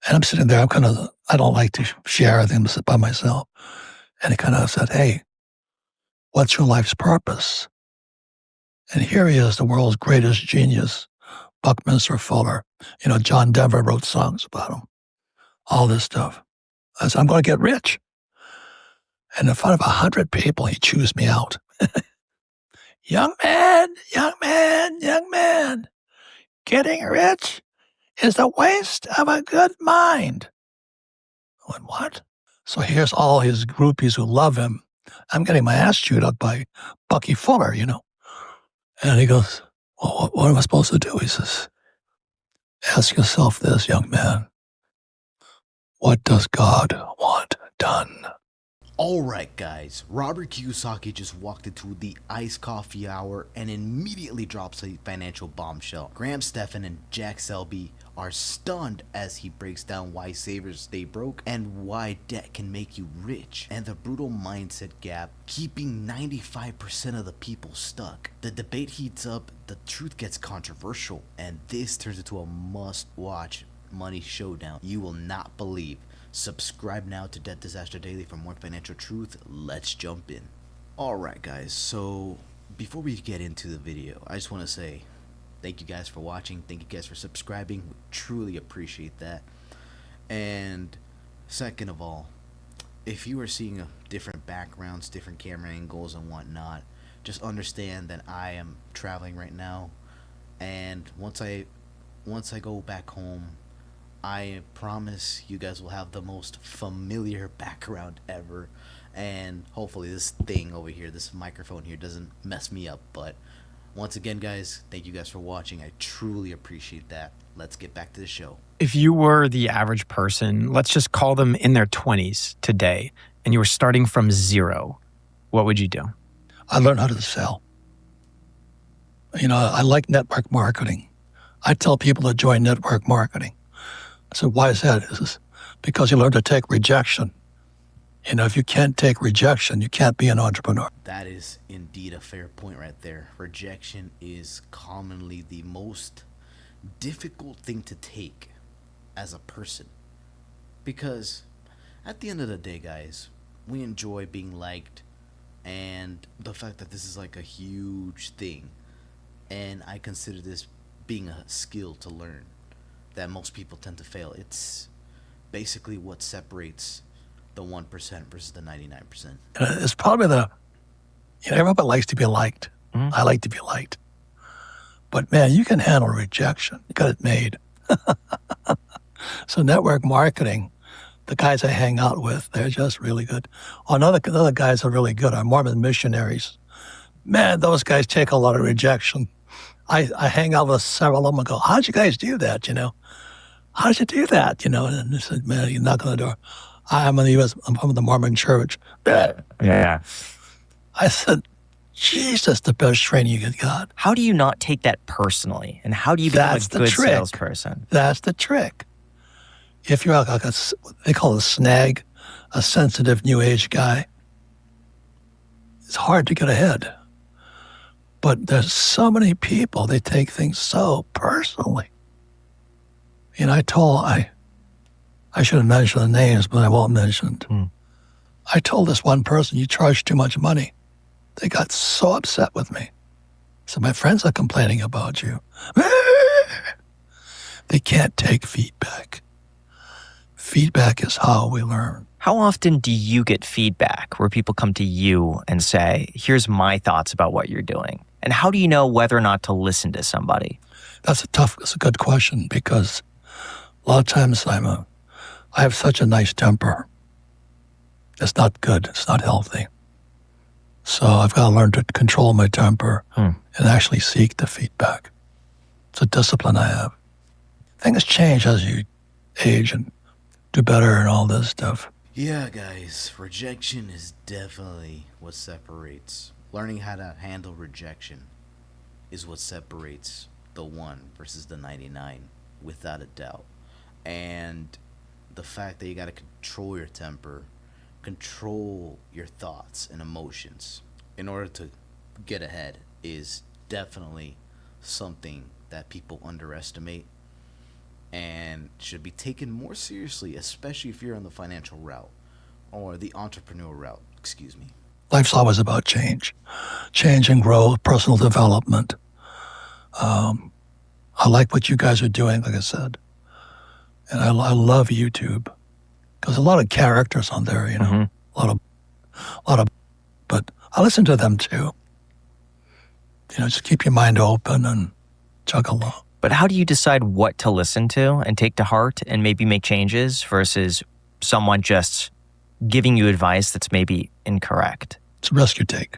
And I'm sitting there, I don't like to share things by myself. And he kind of said, hey, what's your life's purpose? And here he is, the world's greatest genius, Buckminster Fuller. John Denver wrote songs about him, all this stuff. I said, I'm going to get rich. And in front of 100 people, he chews me out. Young man, young man, young man, getting rich is a waste of a good mind. I went, what? So here's all his groupies who love him. I'm getting my ass chewed up by Bucky Fuller, And he goes, well, what am I supposed to do? He says, ask yourself this, young man. What does God want done? All right, guys, Robert Kiyosaki just walked into the iced coffee hour and immediately drops a financial bombshell. Graham Stephan and Jack Selby are stunned as he breaks down why savers stay broke and why debt can make you rich, and the brutal mindset gap keeping 95% of the people stuck. The debate heats up, the truth gets controversial, and this turns into a must-watch money showdown you will not believe. Subscribe now to Debt Disaster Daily for more financial truth. Let's jump in. Alright guys, so before we get into the video, I just want to say thank you guys for watching. Thank you guys for subscribing. We truly appreciate that. And second of all, if you are seeing different backgrounds, different camera angles and whatnot, just understand that I am traveling right now, and once I go back home, I promise you guys will have the most familiar background ever, and hopefully this thing over here, this microphone here, doesn't mess me up. But once again, guys, thank you guys for watching. I truly appreciate that. Let's get back to the show. If you were the average person, let's just call them in their 20s today, and you were starting from zero, what would you do? I learned how to sell. I like network marketing. I tell people to join network marketing. I said, why is that? It's because you learn to take rejection. If you can't take rejection, you can't be an entrepreneur. That is indeed a fair point right there. Rejection is commonly the most difficult thing to take as a person. Because at the end of the day, guys, we enjoy being liked, and the fact that this is like a huge thing. And I consider this being a skill to learn that most people tend to fail. It's basically what separates the 1% versus the 99%. It's probably everybody likes to be liked. Mm-hmm. I like to be liked. But man, you can handle rejection. You got it made. So network marketing, the guys I hang out with, they're just really good. Another guys are really good are Mormon missionaries. Man, those guys take a lot of rejection. I hang out with several of them and go, how'd you guys do that, How'd you do that, And they said, man, you knock on the door. I'm from the Mormon church. Yeah. I said, Jesus, the best training you got. How do you not take that personally? And how do you become a good salesperson? That's the trick. If you're like they call it a snag, a sensitive new age guy, it's hard to get ahead. But there's so many people, they take things so personally. I should have mentioned the names, but I won't mention it. I told this one person, you charge too much money. They got so upset with me. So my friends are complaining about you. They can't take feedback. Feedback is how we learn. How often do you get feedback where people come to you and say, here's my thoughts about what you're doing? And how do you know whether or not to listen to somebody? That's a good question, because a lot of times I have such a nice temper. It's not good. It's not healthy. So I've got to learn to control my temper and actually seek the feedback. It's a discipline I have. Things change as you age and do better and all this stuff. Yeah, guys, rejection is definitely what separates. Learning how to handle rejection is what separates the 1 versus the 99, without a doubt. And the fact that you got to control your temper, control your thoughts and emotions in order to get ahead is definitely something that people underestimate. and should be taken more seriously, especially if you're on the financial route or the entrepreneurial route, excuse me. Life's always about change and growth, personal development. I like what you guys are doing, like I said. And I love YouTube because a lot of characters on there, you know, Mm-hmm. a lot of, but I listen to them too. You know, just keep your mind open and chug along. But how do you decide what to listen to and take to heart and maybe make changes versus someone just giving you advice that's maybe incorrect? It's a risk you take.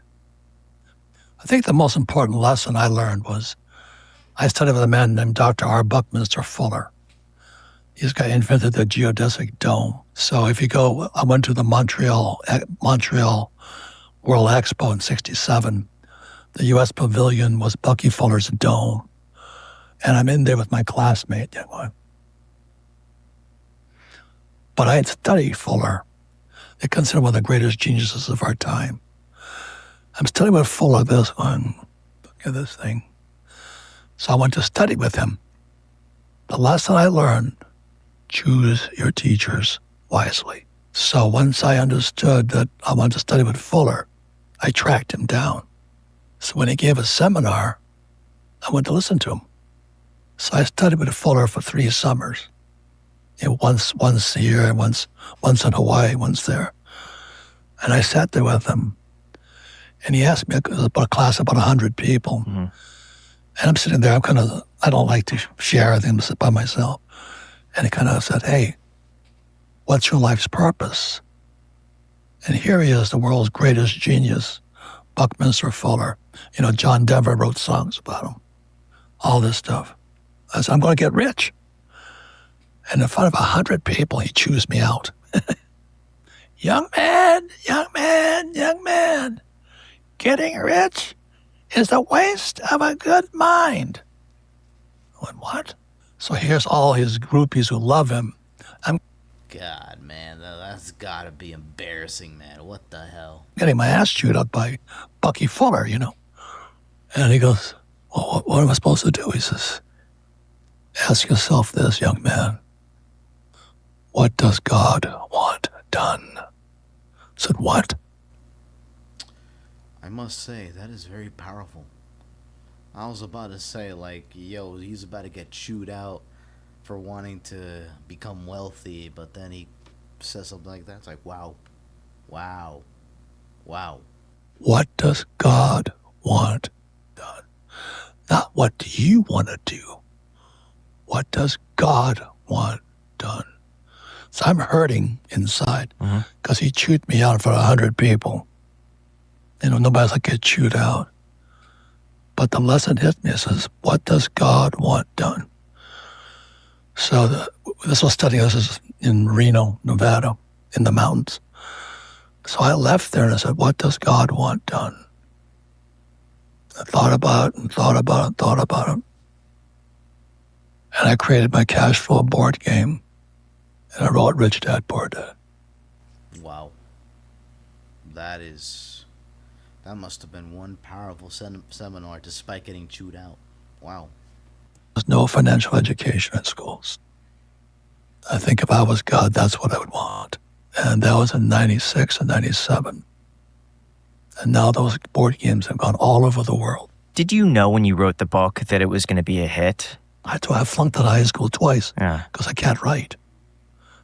I think the most important lesson I learned was I studied with a man named Dr. Buckminster Fuller. This guy invented the geodesic dome. So if you go, I went to the Montreal World Expo in '67. The U.S. Pavilion was Bucky Fuller's dome. And I'm in there with my classmate. But I had studied Fuller. They're considered one of the greatest geniuses of our time. I'm studying with Fuller this one. Look at this thing. So I went to study with him. The lesson I learned, choose your teachers wisely. So once I understood that I wanted to study with Fuller, I tracked him down. So when he gave a seminar, I went to listen to him. So I studied with Fuller for 3 summers. You know, once here, once in Hawaii, once there. And I sat there with him. And he asked me, it was about a class of about 100 people. Mm-hmm. And I'm sitting there, I don't like to share things by myself. And he kind of said, hey, what's your life's purpose? And here he is, the world's greatest genius, Buckminster Fuller. You know, John Denver wrote songs about him. All this stuff. I said, I'm going to get rich. And in front of 100 people, he chews me out. Young man, getting rich is a waste of a good mind. I went, what? So here's all his groupies who love him. God, man, that's gotta be embarrassing, man. What the hell? Getting my ass chewed up by Bucky Fuller, you know. And he goes, well, what am I supposed to do? He says, ask yourself this, young man. What does God want done? I said, what? I must say, that is very powerful. I was about to say, like, yo, he's about to get chewed out for wanting to become wealthy, but then he says something like that. It's like, wow. What does God want done? Not what do you want to do? What does God want done? So I'm hurting inside because he chewed me out in front of 100 people. You know, nobody's like get chewed out. But the lesson hit me. It says, what does God want done? So this is in Reno, Nevada, in the mountains. So I left there and I said, what does God want done? I thought about it. And I created my cash flow board game. And I wrote Rich Dad, Poor Dad. Wow. That must have been one powerful seminar despite getting chewed out. Wow. There's no financial education at schools. I think if I was God, that's what I would want. And that was in 96 and 97. And now those board games have gone all over the world. Did you know when you wrote the book that it was going to be a hit? I flunked out of high school twice Yeah. because I can't write.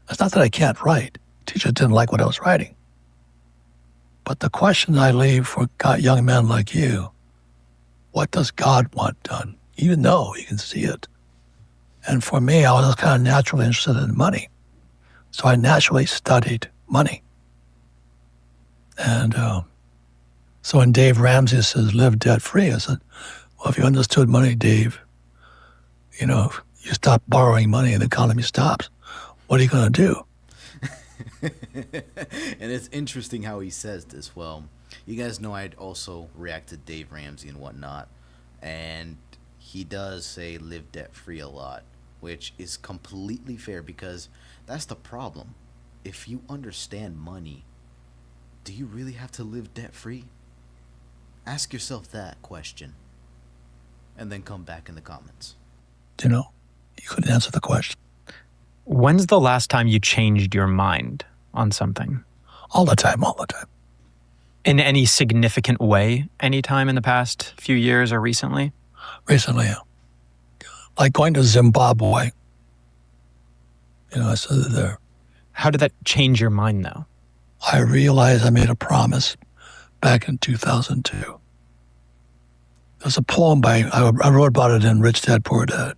It's not that I can't write. Teachers didn't like what I was writing. But the question I leave for young men like you, what does God want done? You know, you can see it. And for me, I was kind of naturally interested in money. So I naturally studied money. And so when Dave Ramsey says, live debt-free, I said, well, if you understood money, Dave, you know, you stop borrowing money and the economy stops. What are you going to do? And it's interesting how he says this. Well, you guys know I'd also react to Dave Ramsey and whatnot. And he does say live debt-free a lot, which is completely fair because that's the problem. If you understand money, do you really have to live debt-free? Ask yourself that question and then come back in the comments. You know, You couldn't answer the question. When's the last time you changed your mind on something? All the time, all the time. In any significant way, anytime in the past few years or recently? Recently, like going to Zimbabwe. I said there. How did that change your mind, though? I realized I made a promise back in 2002. There's a poem I wrote about it in Rich Dad, Poor Dad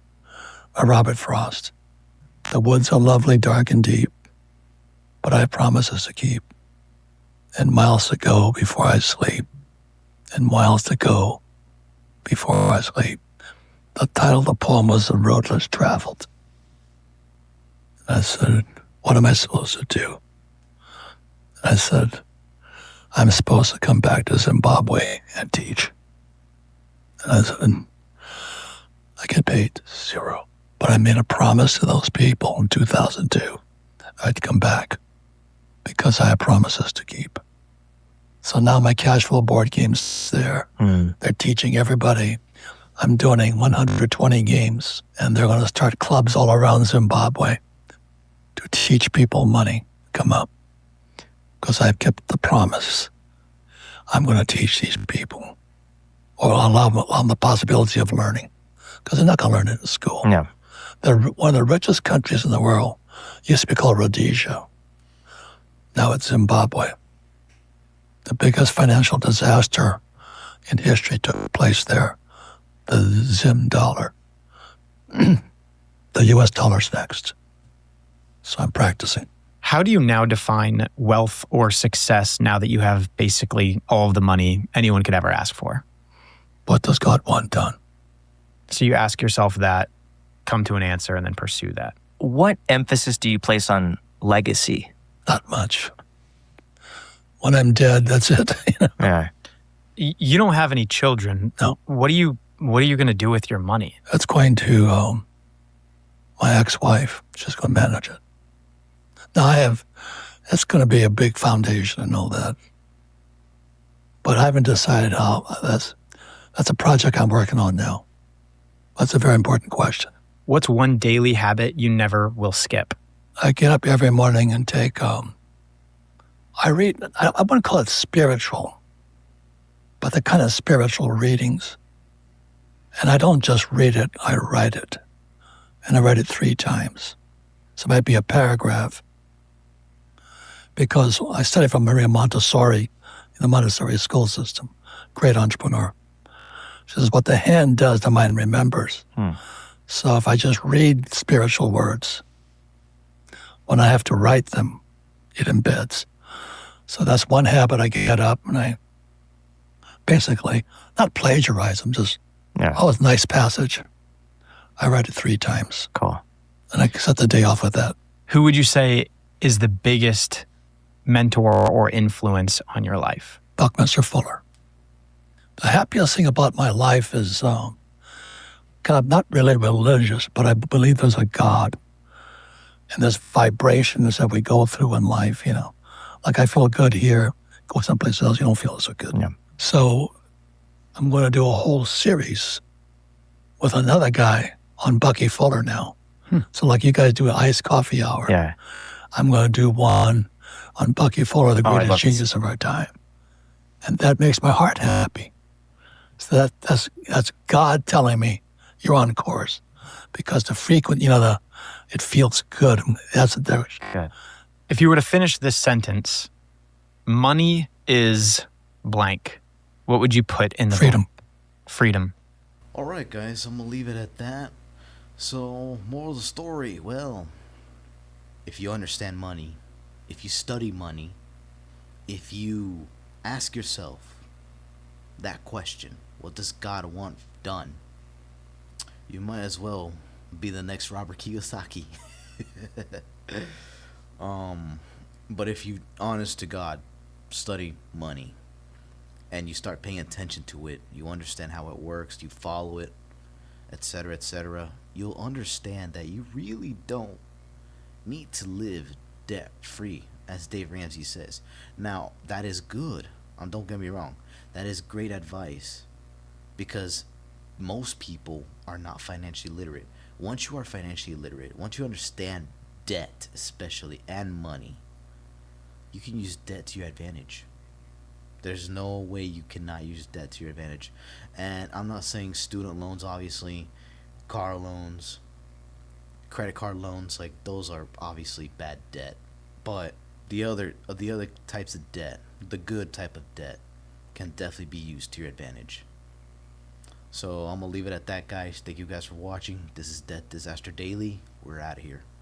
by Robert Frost. The woods are lovely, dark and deep, but I have promises to keep, and miles to go before I sleep, and miles to go before I sleep. The title of the poem was The Road Less Traveled. I said, what am I supposed to do? I said, I'm supposed to come back to Zimbabwe and teach. And I said, I get paid $0. But I made a promise to those people in 2002 I'd come back because I have promises to keep. So now my cash flow board game's there. They're teaching everybody. I'm doing 120 games, and they're going to start clubs all around Zimbabwe to teach people money come up because I've kept the promise. I'm going to teach these people or allow them the possibility of learning because they're not going to learn it in school. Yeah. They're one of the richest countries in the world. Used to be called Rhodesia. Now it's Zimbabwe. The biggest financial disaster in history took place there. The Zim dollar. The US dollar's next. So I'm practicing. How do you now define wealth or success now that you have basically all of the money anyone could ever ask for? What does God want done? So you ask yourself that, come to an answer, and then pursue that. What emphasis do you place on legacy? Not much. When I'm dead, that's it. Yeah. You don't have any children. No. What are you going to do with your money? That's going to my ex-wife. She's going to manage it. Now it's going to be a big foundation and all that. But I haven't decided how. That's a project I'm working on now. That's a very important question. What's one daily habit you never will skip? I get up every morning and take, I read, I wouldn't call it spiritual, but the kind of spiritual readings. And I don't just read it, I write it. And I write it 3 times. So it might be a paragraph. Because I studied from Maria Montessori in the Montessori school system, great entrepreneur. She says, what the hand does, the mind remembers. So if I just read spiritual words, when I have to write them, it embeds. So that's one habit. I get up and I basically, not plagiarize them, just, oh, it's a nice passage. I write it 3 times. Cool. And I set the day off with that. Who would you say is the biggest mentor or influence on your life? Buckminster Fuller. The happiest thing about my life is kind of not really religious, but I believe there's a God. And there's vibrations that we go through in life, Like I feel good here, go someplace else, you don't feel so good. Yeah. So I'm going to do a whole series with another guy on Bucky Fuller now. So like you guys do an iced coffee hour. Yeah. I'm going to do one on Bucky Fuller, the I greatest love genius of our time. And that makes my heart happy. So that's God telling me you're on course. Because the frequent, it feels good. That's the difference. Good. If you were to finish this sentence, money is blank, what would you put in the Freedom. Freedom. All right, guys, I'm going to leave it at that. So, moral of the story, well, if you understand money, if you study money, if you ask yourself that question, what does God want done? You might as well be the next Robert Kiyosaki. But if you, honest to God, study money and you start paying attention to it, you understand how it works, you follow it, etc., you'll understand that you really don't need to live debt-free, as Dave Ramsey says. Now, that is good. Don't get me wrong. That is great advice because most people are not financially literate. Once you are financially literate, once you understand debt, especially, and money, you can use debt to your advantage. There's no way you cannot use debt to your advantage. And I'm not saying student loans, obviously, car loans, credit card loans, like those are obviously bad debt. But the other types of debt, the good type of debt, can definitely be used to your advantage. So I'm gonna leave it at that, guys. Thank you guys for watching. This is Debt Disaster Daily. We're out of here.